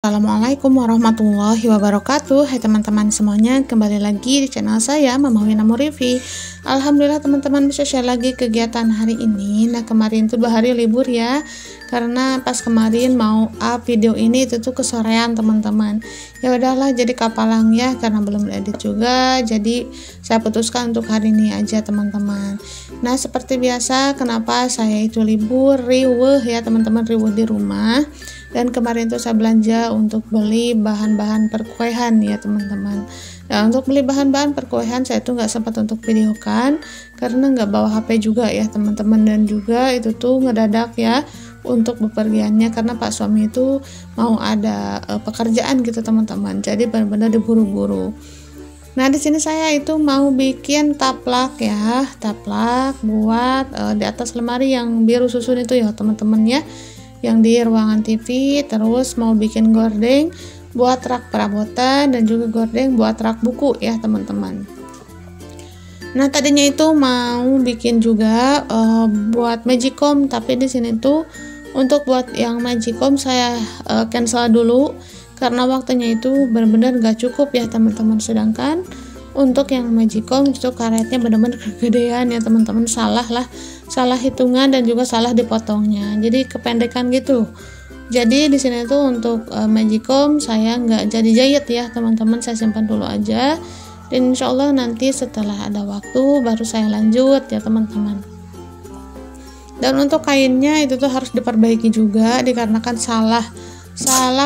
Assalamualaikum warahmatullahi wabarakatuh. Hai teman-teman semuanya, kembali lagi di channel saya Mama Wina Murifi. Alhamdulillah teman-teman bisa share lagi kegiatan hari ini. Nah kemarin tuh 2 hari libur ya, karena pas kemarin mau up video ini itu tuh kesorean teman-teman. Ya udahlah jadi kapalang ya, karena belum edit juga, jadi saya putuskan untuk hari ini aja teman-teman. Nah seperti biasa, kenapa saya itu libur, riweuh ya teman-teman, riweuh di rumah. Dan kemarin tuh saya belanja untuk beli bahan-bahan perkuehan ya teman-teman. Nah untuk beli bahan-bahan perkuehan saya tuh nggak sempat untuk videokan karena nggak bawa HP juga ya teman-teman, dan juga itu tuh ngedadak ya untuk bepergiannya karena Pak suami itu mau ada pekerjaan gitu teman-teman, jadi benar-benar diburu-buru. Nah di sini saya itu mau bikin taplak ya, taplak buat di atas lemari yang biru susun itu ya teman-teman ya, yang di ruangan TV. Terus mau bikin gordeng buat rak perabotan dan juga gordeng buat rak buku ya teman-teman. Nah tadinya itu mau bikin juga buat magicom, tapi di sini tuh untuk buat yang magicom saya cancel dulu karena waktunya itu benar-benar gak cukup ya teman-teman. Sedangkan untuk yang magicom itu karetnya benar-benar kegedean ya teman-teman, salah hitungan dan juga salah dipotongnya, jadi kependekan gitu. Jadi di sini tuh untuk magicom saya nggak jadi jahit ya teman-teman, saya simpan dulu aja, dan insyaallah nanti setelah ada waktu baru saya lanjut ya teman-teman. Dan untuk kainnya itu tuh harus diperbaiki juga dikarenakan salah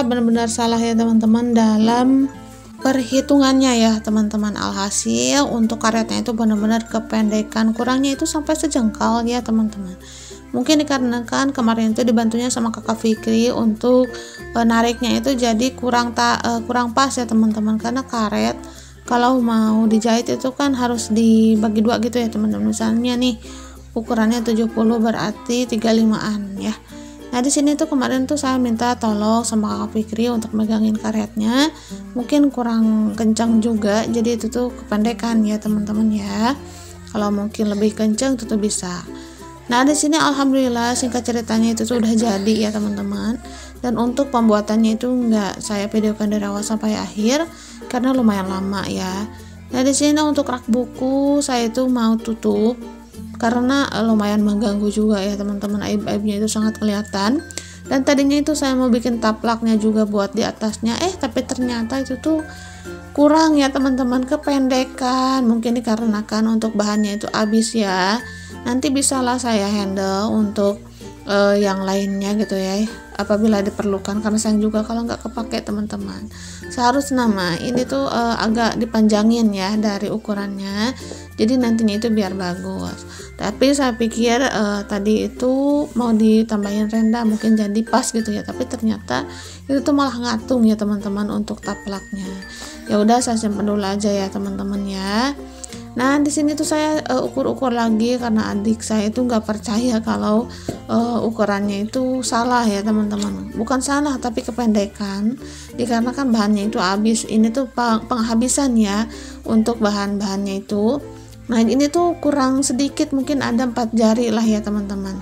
benar-benar salah ya teman-teman dalam perhitungannya ya teman-teman. Alhasil untuk karetnya itu benar-benar kependekan, kurangnya itu sampai sejengkal ya teman-teman. Mungkin dikarenakan kemarin itu dibantunya sama kakak Fikri untuk nariknya itu jadi kurang pas ya teman-teman, karena karet kalau mau dijahit itu kan harus dibagi dua gitu ya teman-teman. Misalnya nih ukurannya 70 berarti 35an ya. Nah di sini tuh kemarin tuh saya minta tolong sama kakak Fikri untuk megangin karetnya, mungkin kurang kencang juga, jadi itu tuh kependekan ya teman-teman ya. Kalau mungkin lebih kencang itu tuh bisa. Nah di sini alhamdulillah singkat ceritanya itu tuh udah jadi ya teman-teman. Dan untuk pembuatannya itu nggak saya videokan dari awal sampai akhir karena lumayan lama ya. Nah di sini untuk rak buku saya itu mau tutup karena lumayan mengganggu juga ya teman-teman, aib-aibnya itu sangat kelihatan. Dan tadinya itu saya mau bikin taplaknya juga buat di atasnya, tapi ternyata itu tuh kurang ya teman-teman, kependekan. Mungkin dikarenakan untuk bahannya itu habis ya, nanti bisalah saya handle untuk yang lainnya gitu ya apabila diperlukan, karena sayang juga kalau nggak kepake teman-teman. Seharusnya ini tuh agak dipanjangin ya dari ukurannya, jadi nantinya itu biar bagus. Tapi saya pikir tadi itu mau ditambahin renda mungkin jadi pas gitu ya, tapi ternyata itu tuh malah ngatung ya teman-teman untuk taplaknya. Ya udah saya simpan dulu aja ya teman-teman ya. Nah di sini tuh saya ukur-ukur lagi karena adik saya itu nggak percaya kalau ukurannya itu salah ya teman-teman. Bukan salah tapi kependekan, dikarenakan bahannya itu habis. Ini tuh penghabisan ya untuk bahan-bahannya itu. Nah ini tuh kurang sedikit, mungkin ada 4 jari lah ya teman-teman.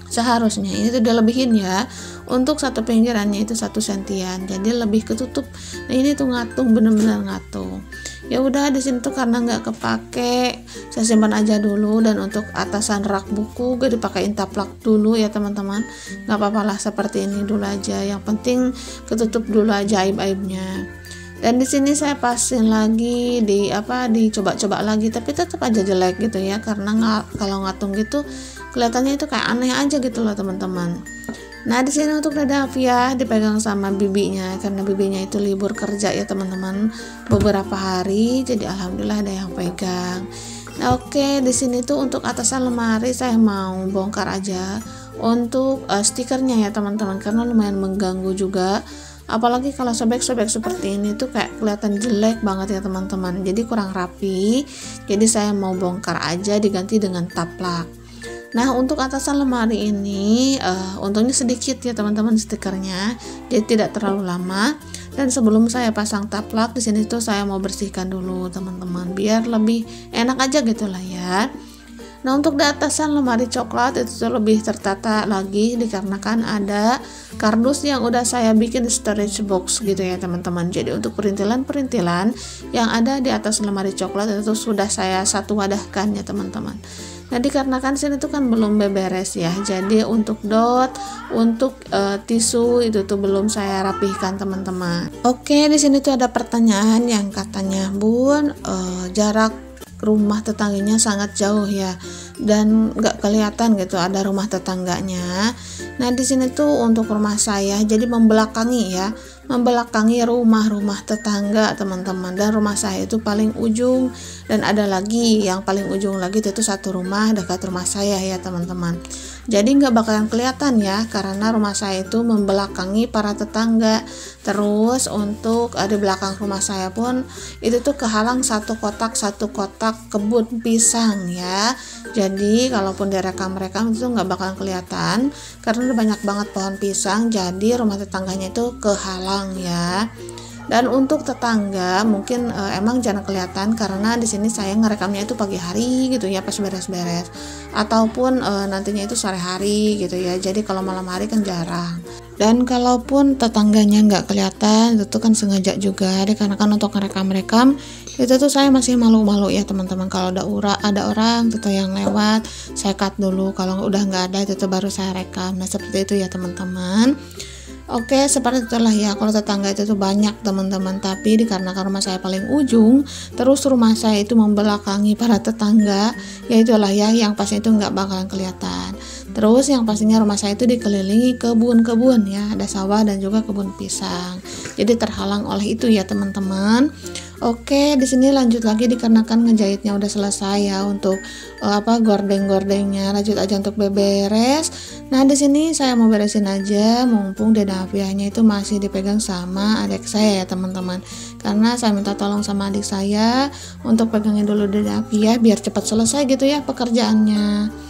Seharusnya ini tuh dilebihin ya, untuk satu pinggirannya itu 1 sentian, jadi lebih ketutup. Nah ini tuh ngatung, bener-bener ngatung. Ya udah di sini tuh karena nggak kepake, saya simpan aja dulu. Dan untuk atasan rak buku gak dipakein taplak dulu ya teman-teman, nggak apa-apa lah seperti ini dulu aja, yang penting ketutup dulu aja aib-aibnya. Dan di sini saya pasin lagi, dicoba-coba lagi, tapi tetap aja jelek gitu ya, karena kalau ngatung gitu kelihatannya itu kayak aneh aja gitu loh teman-teman. Nah di sini untuk dada Afia dipegang sama bibinya karena bibinya itu libur kerja ya teman-teman beberapa hari, jadi alhamdulillah ada yang pegang. Nah oke, di sini tuh untuk atasan lemari saya mau bongkar aja untuk stikernya ya teman-teman, karena lumayan mengganggu juga. Apalagi kalau sobek-sobek seperti ini tuh kayak kelihatan jelek banget ya teman-teman, jadi kurang rapi. Jadi saya mau bongkar aja diganti dengan taplak. Nah untuk atasan lemari ini untungnya sedikit ya teman-teman stikernya, jadi tidak terlalu lama. Dan sebelum saya pasang taplak di sini tuh saya mau bersihkan dulu teman-teman, biar lebih enak aja gitulah ya. Nah, untuk di atasan lemari coklat itu tuh lebih tertata lagi dikarenakan ada kardus yang udah saya bikin di storage box gitu ya teman-teman. Jadi untuk perintilan-perintilan yang ada di atas lemari coklat itu sudah saya satu wadahkan ya teman-teman. Nah, dikarenakan sini tuh kan belum beberes ya. Jadi untuk dot, untuk tisu itu tuh belum saya rapihkan teman-teman. Oke, di sini tuh ada pertanyaan yang katanya, "Bun, jarak rumah tetangganya sangat jauh ya dan nggak kelihatan gitu ada rumah tetangganya." Nah, di sini tuh untuk rumah saya jadi membelakangi rumah-rumah tetangga teman-teman, dan rumah saya itu paling ujung, dan ada lagi yang paling ujung lagi itu satu rumah dekat rumah saya ya teman-teman. Jadi nggak bakalan kelihatan ya karena rumah saya itu membelakangi para tetangga. Terus untuk di belakang rumah saya pun itu tuh kehalang satu kotak kebun pisang ya. Jadi kalaupun direkam itu nggak bakalan kelihatan karena udah banyak banget pohon pisang. Jadi rumah tetangganya itu kehalang ya. Dan untuk tetangga mungkin emang jarang kelihatan karena di sini saya ngerekamnya itu pagi hari gitu ya pas beres-beres, ataupun nantinya itu sore hari gitu ya. Jadi kalau malam hari kan jarang. Dan kalaupun tetangganya nggak kelihatan itu tuh kan sengaja juga dikarenakan untuk ngerekam itu tuh saya masih malu-malu ya teman-teman. Kalau ada orang gitu yang lewat saya cut dulu, kalau udah nggak ada itu tuh baru saya rekam. Nah, seperti itu ya teman-teman. Oke, seperti itulah ya. Kalau tetangga itu tuh banyak teman-teman, tapi dikarenakan rumah saya paling ujung, terus rumah saya itu membelakangi para tetangga, ya itulah ya yang pasti itu nggak bakalan kelihatan. Terus yang pastinya rumah saya itu dikelilingi kebun-kebun ya, ada sawah dan juga kebun pisang. Jadi terhalang oleh itu ya teman-teman. Oke, di sini lanjut lagi dikarenakan ngejahitnya udah selesai ya untuk gordeng-gordengnya. Lanjut aja untuk beberes. Nah, di sini saya mau beresin aja mumpung dada apiahnya itu masih dipegang sama adik saya ya teman-teman. Karena saya minta tolong sama adik saya untuk pegangin dulu dada apiah biar cepat selesai gitu ya pekerjaannya.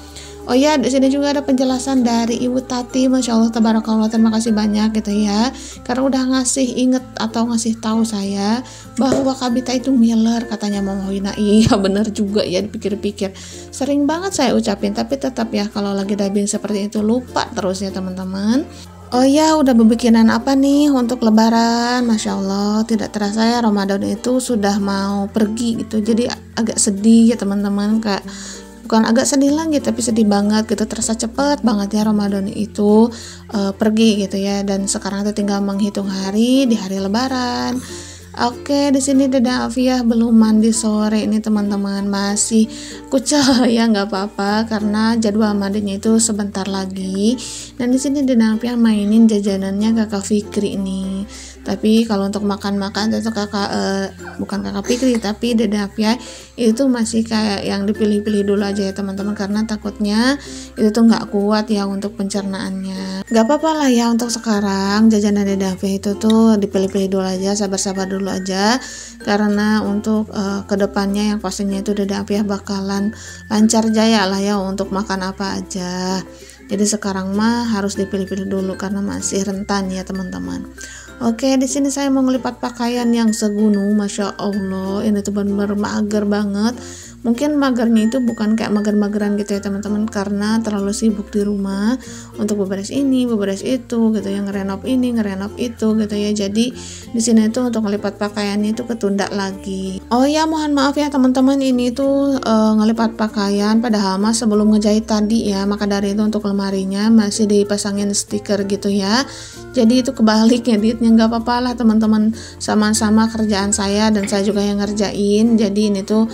Oh ya, di sini juga ada penjelasan dari Ibu Tati, Masya Allah, tabarakallah, terima kasih banyak gitu ya, karena udah ngasih tahu saya bahwa Kabita itu ngiler katanya Mama Wina. Iya bener juga ya, dipikir-pikir sering banget saya ucapin, tapi tetap ya kalau lagi dubbing seperti itu lupa terus ya teman-teman. Oh ya, udah berbikinan apa nih untuk lebaran? Masya Allah, tidak terasa ya Ramadan itu sudah mau pergi gitu, jadi agak sedih ya teman-teman, Kak. Bukan agak sedih lagi tapi sedih banget gitu, terasa cepet banget ya Ramadan itu pergi gitu ya, dan sekarang itu tinggal menghitung hari di hari lebaran. Oke, di sini Deda Afiah belum mandi sore ini teman-teman, masih kucel ya, nggak apa-apa karena jadwal mandinya itu sebentar lagi. Dan di sini Deda Afiah mainin jajanannya Kakak Fikri ini. Tapi kalau untuk makan-makan itu bukan Kakak Fikri tapi Deda Afiah itu masih kayak yang dipilih-pilih dulu aja ya teman-teman, karena takutnya itu tuh nggak kuat ya untuk pencernaannya. Nggak apa-apa lah ya untuk sekarang jajanan Deda Afiah itu tuh dipilih-pilih dulu aja, sabar-sabar dulu aja, karena untuk kedepannya yang pastinya itu Deda Afiah bakalan lancar jaya lah ya untuk makan apa aja. Jadi sekarang mah harus dipilih-pilih dulu karena masih rentan ya teman-teman. Oke, di sini saya mau ngelipat pakaian yang segunung, Masya Allah, ini tuh bener-bener mager banget. Mungkin magernya itu bukan kayak mager-mageran gitu ya teman-teman, karena terlalu sibuk di rumah untuk beberes ini, beberes itu gitu ya, ngerenov ini, ngerenov itu gitu ya. Jadi di sini tuh untuk ngelipat pakaiannya itu ketunda lagi. Oh ya, mohon maaf ya teman-teman, ini tuh ngelipat pakaian padahal mas sebelum ngejahit tadi ya, maka dari itu untuk lemarinya masih dipasangin stiker gitu ya. Jadi itu kebalik editnya, nggak apa-apa lah teman-teman, sama-sama kerjaan saya dan saya juga yang ngerjain. Jadi ini tuh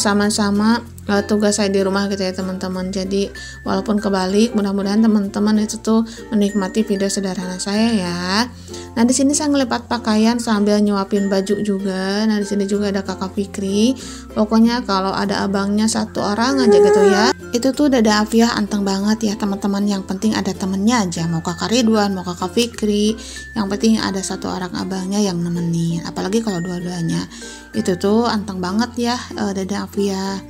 sama-sama tugas saya di rumah gitu ya teman-teman. Jadi walaupun kebalik, mudah-mudahan teman-teman itu tuh menikmati video sederhana saya ya. Nah, di sini saya ngelipat pakaian sambil nyuapin baju juga. Nah, di sini juga ada Kakak Fikri. Pokoknya kalau ada abangnya satu orang aja gitu ya, itu tuh Dada Afiah anteng banget ya teman-teman. Yang penting ada temennya aja, mau Kakak Ridwan, mau Kakak Fikri, yang penting ada satu orang abangnya yang nemenin. Apalagi kalau dua-duanya, itu tuh anteng banget ya Dada Afiah.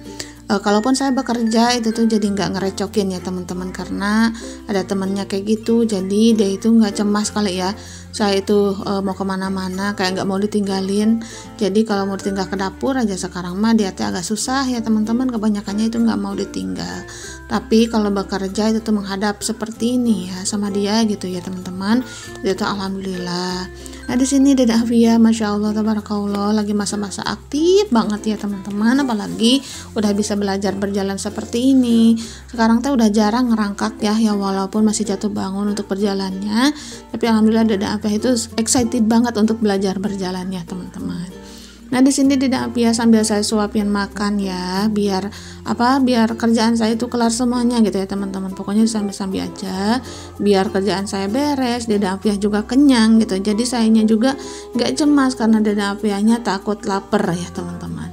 Kalaupun saya bekerja itu tuh jadi nggak ngerecokin ya teman-teman, karena ada temennya kayak gitu, jadi dia itu nggak cemas kali ya saya itu mau kemana-mana kayak nggak mau ditinggalin. Jadi kalau mau ditinggal ke dapur aja sekarang mah dia agak susah ya teman-teman, kebanyakannya itu nggak mau ditinggal. Tapi kalau bekerja itu tuh menghadap seperti ini ya sama dia gitu ya teman-teman, itu tuh alhamdulillah. Nah di sini Dede Afia, masya Allah tabarakallah, lagi masa-masa aktif banget ya teman-teman, apalagi udah bisa belajar berjalan seperti ini. Sekarang teh udah jarang ngerangkak ya walaupun masih jatuh bangun untuk berjalannya, tapi alhamdulillah Dede Afia itu excited banget untuk belajar berjalan ya teman-teman. Nah di sini Dede Afia sambil saya suapin makan ya, biar kerjaan saya itu kelar semuanya gitu ya teman-teman. Pokoknya sambil-sambil aja biar kerjaan saya beres, Dede Afia juga kenyang gitu. Jadi sayanya juga nggak cemas karena Dede Afianya takut lapar ya teman-teman.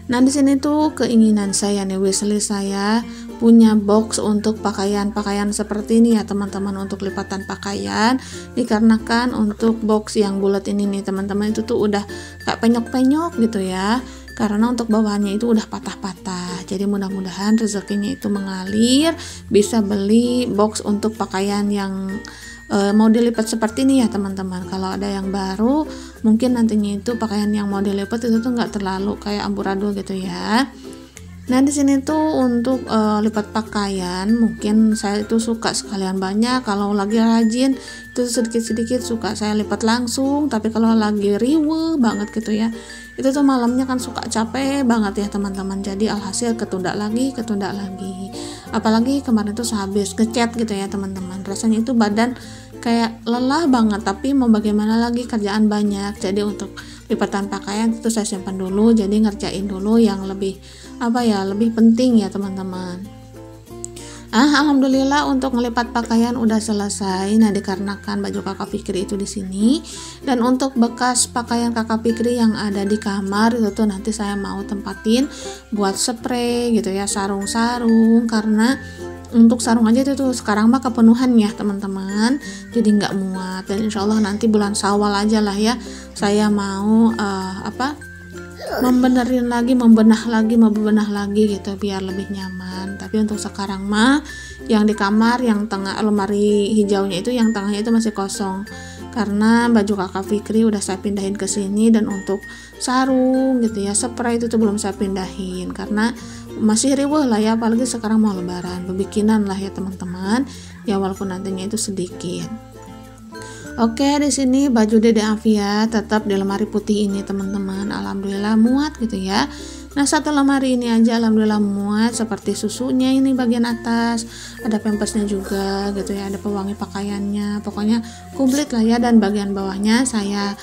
Nah di sini tuh keinginan saya nih, wishlist saya punya box untuk pakaian-pakaian seperti ini ya teman-teman, untuk lipatan pakaian, dikarenakan untuk box yang bulat ini nih teman-teman itu tuh udah kayak penyok-penyok gitu ya, karena untuk bawahannya itu udah patah-patah. Jadi mudah-mudahan rezekinya itu mengalir, bisa beli box untuk pakaian yang mau dilipat seperti ini ya teman-teman. Kalau ada yang baru mungkin nantinya itu pakaian yang mau dilipat itu tuh nggak terlalu kayak amburadul gitu ya. Nah di sini tuh untuk lipat pakaian mungkin saya itu suka sekalian banyak. Kalau lagi rajin itu sedikit-sedikit suka saya lipat langsung, tapi kalau lagi riweuh banget gitu ya, itu tuh malamnya kan suka capek banget ya teman-teman. Jadi alhasil ketunda lagi. Apalagi kemarin tuh sehabis ngechat gitu ya teman-teman, rasanya itu badan kayak lelah banget, tapi mau bagaimana lagi, kerjaan banyak. Jadi untuk lipatan pakaian itu saya simpan dulu, jadi ngerjain dulu yang lebih lebih penting ya teman-teman. Alhamdulillah untuk ngelipat pakaian udah selesai. Nah dikarenakan baju kakak Fikri itu di sini, dan untuk bekas pakaian kakak Fikri yang ada di kamar itu tuh nanti saya mau tempatin buat spray gitu ya, sarung-sarung, karena untuk sarung aja itu tuh sekarang mah kepenuhan ya teman-teman, jadi nggak muat. Dan insyaallah nanti bulan Syawal aja lah ya saya mau membenah lagi gitu biar lebih nyaman. Tapi untuk sekarang mah yang di kamar yang tengah lemari hijaunya itu, yang tengahnya itu masih kosong karena baju kakak Fikri udah saya pindahin ke sini. Dan untuk sarung gitu ya, spray itu tuh belum saya pindahin karena masih riweuh lah ya, apalagi sekarang mau lebaran, bebikinan lah ya teman-teman ya, walaupun nantinya itu sedikit. Oke, di sini baju Dede Afia tetap di lemari putih ini teman-teman, alhamdulillah muat gitu ya. Nah satu lemari ini aja alhamdulillah muat, seperti susunya ini bagian atas, ada pampasnya juga gitu ya, ada pewangi pakaiannya, pokoknya komplit lah ya. Dan bagian bawahnya saya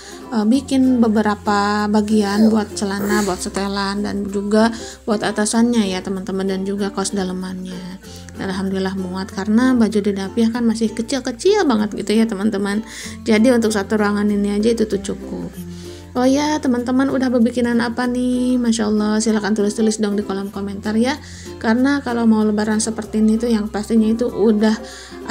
bikin beberapa bagian buat celana, buat setelan, dan juga buat atasannya ya teman-teman, dan juga kaos dalemannya. Dan alhamdulillah muat karena baju Dede Afia kan masih kecil-kecil banget gitu ya teman-teman. Jadi untuk satu ruangan ini aja itu tuh cukup. Oh ya teman-teman, udah berbikinan apa nih? Masya Allah, silahkan tulis-tulis dong di kolom komentar ya. Karena kalau mau lebaran seperti ini tuh yang pastinya itu udah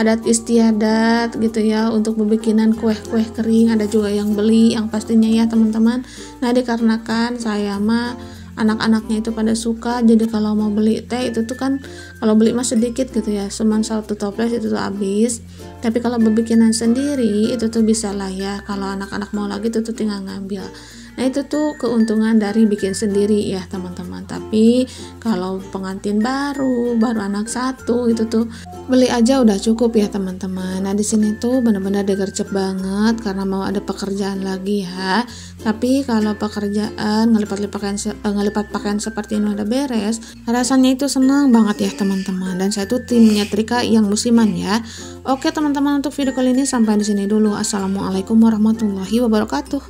adat istiadat gitu ya, untuk berbikinan kue-kue kering. Ada juga yang beli yang pastinya ya teman-teman. Nah dikarenakan saya mah anak-anaknya itu pada suka, jadi kalau mau beli teh itu tuh kan kalau beli mah sedikit gitu ya, cuman 1 toples itu tuh habis. Tapi kalau berbikinan sendiri itu tuh bisa lah ya, kalau anak-anak mau lagi itu tuh tinggal ngambil. Nah itu tuh keuntungan dari bikin sendiri ya teman-teman. Tapi kalau pengantin baru anak 1 itu tuh beli aja udah cukup ya teman-teman. Nah di sini tuh benar-benar digercep banget karena mau ada pekerjaan lagi ya. Tapi kalau pekerjaan ngelipat pakaian seperti ini udah beres, rasanya itu senang banget ya teman-teman. Dan saya tuh tim nyetrika yang musiman ya. Oke teman-teman, untuk video kali ini sampai di sini dulu. Assalamualaikum warahmatullahi wabarakatuh.